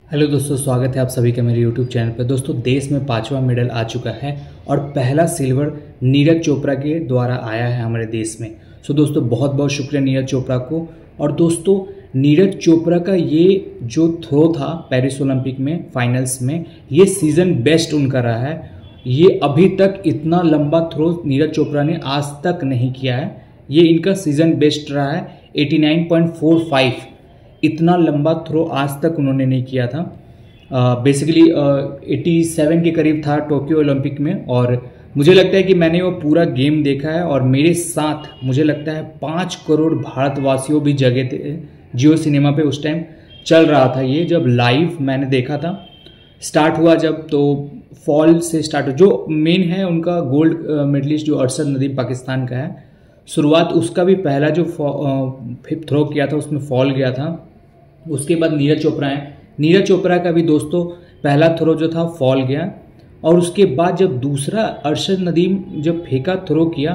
Hello दोस्तों, स्वागत है आप सभी का मेरे यूट्यूब चैनल पर। दोस्तों, देश में 5वां मेडल आ चुका है और पहला सिल्वर नीरज चोपड़ा के द्वारा आया है हमारे देश में। दोस्तों, बहुत बहुत शुक्रिया नीरज चोपड़ा को। और दोस्तों, नीरज चोपड़ा का ये जो थ्रो था पेरिस ओलंपिक में फाइनल्स में, ये सीज़न बेस्ट उनका रहा है। ये अभी तक इतना लंबा थ्रो नीरज चोपड़ा ने आज तक नहीं किया है। ये इनका सीज़न बेस्ट रहा है। 89.45 इतना लंबा थ्रो आज तक उन्होंने नहीं किया था। बेसिकली 87 के करीब था टोक्यो ओलंपिक में। और मुझे लगता है कि मैंने वो पूरा गेम देखा है और मेरे साथ मुझे लगता है 5 करोड़ भारतवासियों भी जगे थे। जियो सिनेमा पे उस टाइम चल रहा था ये, जब लाइव मैंने देखा था। स्टार्ट हुआ जब, तो फॉल से स्टार्ट, जो मेन है उनका गोल्ड मेडलिस्ट जो अरशद नदीम पाकिस्तान का है, शुरुआत उसका भी पहला जो थ्रो किया था उसमें फॉल गया था। उसके बाद नीरज चोपड़ा है। नीरज चोपड़ा का भी दोस्तों पहला थ्रो जो था फॉल गया। और उसके बाद जब दूसरा अरशद नदीम जब फेंका थ्रो किया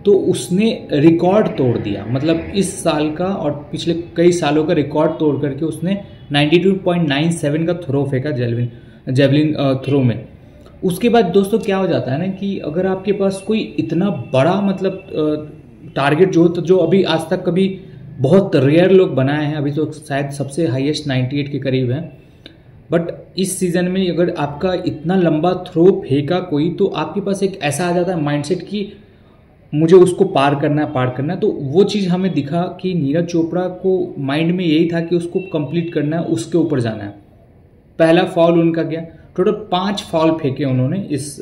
तो उसने रिकॉर्ड तोड़ दिया। मतलब इस साल का और पिछले कई सालों का रिकॉर्ड तोड़ करके उसने 92.97 का थ्रो फेंका जेवलिन थ्रो में। उसके बाद दोस्तों क्या हो जाता है ना कि अगर आपके पास कोई इतना बड़ा मतलब टारगेट जो अभी आज तक कभी बहुत रेयर लोग बनाए हैं, अभी तो शायद सबसे हाईएस्ट 98 के करीब है। बट इस सीज़न में अगर आपका इतना लंबा थ्रो फेंका कोई, तो आपके पास एक ऐसा आ जाता है माइंडसेट कि मुझे उसको पार करना है। तो वो चीज़ हमें दिखा कि नीरज चोपड़ा को माइंड में यही था कि उसको कंप्लीट करना है, उसके ऊपर जाना है। पहला फॉल उनका गया। टोटल 5 फॉल फेंके उन्होंने इस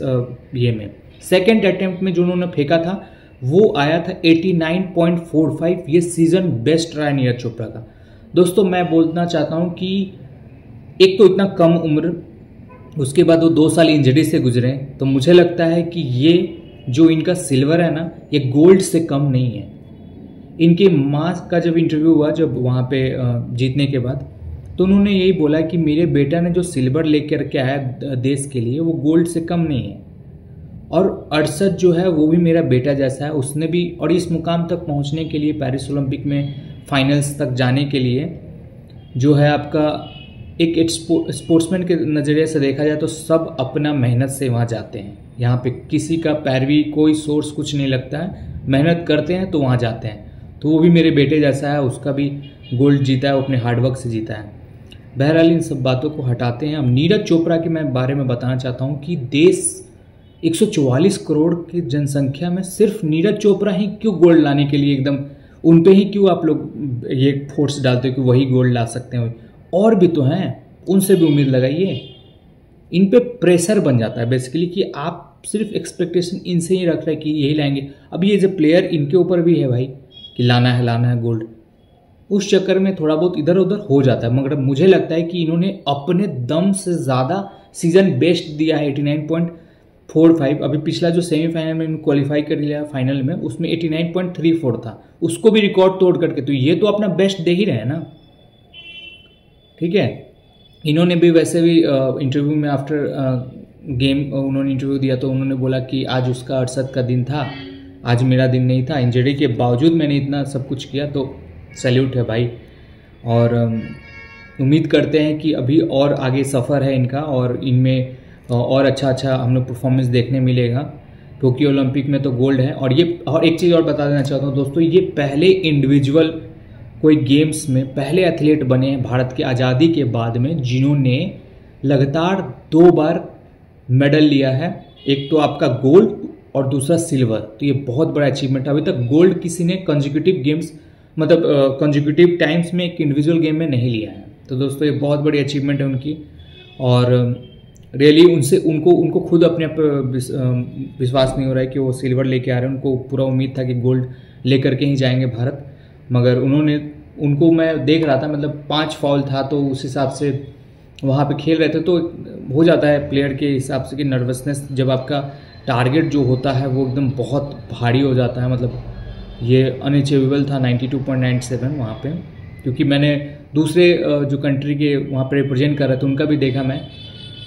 ये में। सेकेंड अटेम्प्ट में जो उन्होंने फेंका था वो आया था 89.45। ये सीज़न बेस्ट रहा है नीरज चोपड़ा का। दोस्तों, मैं बोलना चाहता हूँ कि एक तो इतना कम उम्र, उसके बाद वो 2 साल इंजरी से गुजरे, तो मुझे लगता है कि ये जो इनका सिल्वर है ना, ये गोल्ड से कम नहीं है। इनके माँ का जब इंटरव्यू हुआ, जब वहाँ पे जीतने के बाद, तो उन्होंने यही बोला कि मेरे बेटा ने जो सिल्वर लेकर के आया देश के लिए, वो गोल्ड से कम नहीं है। और अरशद जो है वो भी मेरा बेटा जैसा है। उसने भी, और इस मुकाम तक पहुंचने के लिए, पेरिस ओलंपिक में फाइनल्स तक जाने के लिए, जो है आपका एक स्पोर्ट्समैन के नज़रिए से देखा जाए तो सब अपना मेहनत से वहाँ जाते हैं। यहाँ पे किसी का पैरवी, कोई सोर्स कुछ नहीं लगता है। मेहनत करते हैं तो वहाँ जाते हैं। तो वो भी मेरे बेटे जैसा है, उसका भी गोल्ड जीता है, वो अपने हार्डवर्क से जीता है। बहरहाल इन सब बातों को हटाते हैं। अब नीरज चोपड़ा के मैं बारे में बताना चाहता हूँ कि देश 144 करोड़ की जनसंख्या में सिर्फ नीरज चोपड़ा ही क्यों गोल्ड लाने के लिए एकदम उन पे ही क्यों आप लोग ये फोर्स डालते हो कि वही गोल्ड ला सकते हैं? और भी तो हैं, उनसे भी उम्मीद लगाइए। इन पे प्रेशर बन जाता है बेसिकली कि आप सिर्फ एक्सपेक्टेशन इनसे ही रख रहे हैं कि यही लाएंगे। अब ये जो प्लेयर, इनके ऊपर भी है भाई कि लाना है गोल्ड। उस चक्कर में थोड़ा बहुत इधर उधर हो जाता है। मगर मुझे लगता है कि इन्होंने अपने दम से ज़्यादा सीजन बेस्ट दिया है। 89.45। अभी पिछला जो सेमीफाइनल में इन्होंने क्वालिफाई कर लिया फाइनल में, उसमें 89.34 था, उसको भी रिकॉर्ड तोड़ करके। तो ये तो अपना बेस्ट दे ही रहे हैं ना। ठीक है। इन्होंने भी वैसे भी इंटरव्यू में आफ्टर गेम उन्होंने इंटरव्यू दिया, तो उन्होंने बोला कि आज उसका अरशद का दिन था, आज मेरा दिन नहीं था। इंजरी के बावजूद मैंने इतना सब कुछ किया, तो सैल्यूट है भाई। और उम्मीद करते हैं कि अभी और आगे सफ़र है इनका, और इनमें और अच्छा हम लोग परफॉर्मेंस देखने मिलेगा। टोक्यो ओलंपिक में तो गोल्ड है। और एक चीज़ और बता देना चाहता हूँ दोस्तों, ये पहले इंडिविजुअल कोई गेम्स में पहले एथलीट बने हैं भारत की आज़ादी के बाद में, जिन्होंने लगातार 2 बार मेडल लिया है। एक तो आपका गोल्ड और दूसरा सिल्वर। तो ये बहुत बड़ा अचीवमेंट है। अभी तक गोल्ड किसी ने कंजिक्यूटिव गेम्स, मतलब कंजिक्यूटिव टाइम्स में एक इंडिविजुअल गेम में नहीं लिया है। तो दोस्तों, ये बहुत बड़ी अचीवमेंट है उनकी। और रियली उनको खुद अपने आप विश्वास नहीं हो रहा है कि वो सिल्वर लेके आ रहे हैं। उनको पूरा उम्मीद था कि गोल्ड लेकर के ही जाएंगे भारत। मगर उनको मैं देख रहा था, मतलब 5 फॉल था, तो उस हिसाब से वहाँ पे खेल रहे थे। तो हो जाता है प्लेयर के हिसाब से कि नर्वसनेस, जब आपका टारगेट जो होता है वो एकदम बहुत भारी हो जाता है। मतलब ये अनअचीवेबल था 92.97 वहाँ पे। क्योंकि मैंने दूसरे जो कंट्री के वहाँ पे रिप्रेजेंट कर रहे थे उनका भी देखा मैं।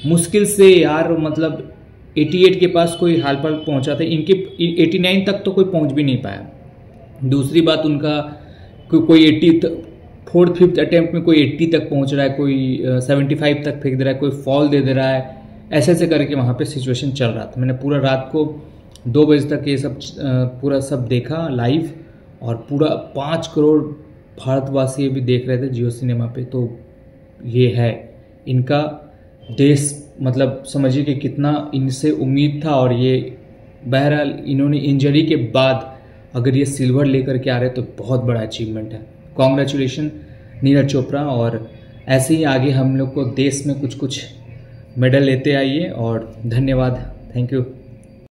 मुश्किल से यार, मतलब 88 के पास कोई हाल पाल पहुँचा था। इनके 89 तक तो कोई पहुँच भी नहीं पाया। दूसरी बात, उनका कोई 4th 5th अटेम्प्ट में कोई 80 तक पहुंच रहा है, कोई 75 तक फेंक दे रहा है, कोई फॉल दे दे रहा है, ऐसे ऐसे करके वहाँ पे सिचुएशन चल रहा था। मैंने पूरा रात को 2 बजे तक ये सब पूरा सब देखा लाइव, और पूरा 5 करोड़ भारतवासी भी देख रहे थे जियो सिनेमा पे। तो ये है इनका देश, मतलब समझिए कि कितना इनसे उम्मीद था, और ये बहरहाल इन्होंने इंजरी के बाद अगर ये सिल्वर लेकर के आ रहे तो बहुत बड़ा अचीवमेंट है। कॉन्ग्रेचुलेशन नीरज चोपड़ा, और ऐसे ही आगे हम लोग को देश में कुछ कुछ मेडल लेते आइए, और धन्यवाद, थैंक यू।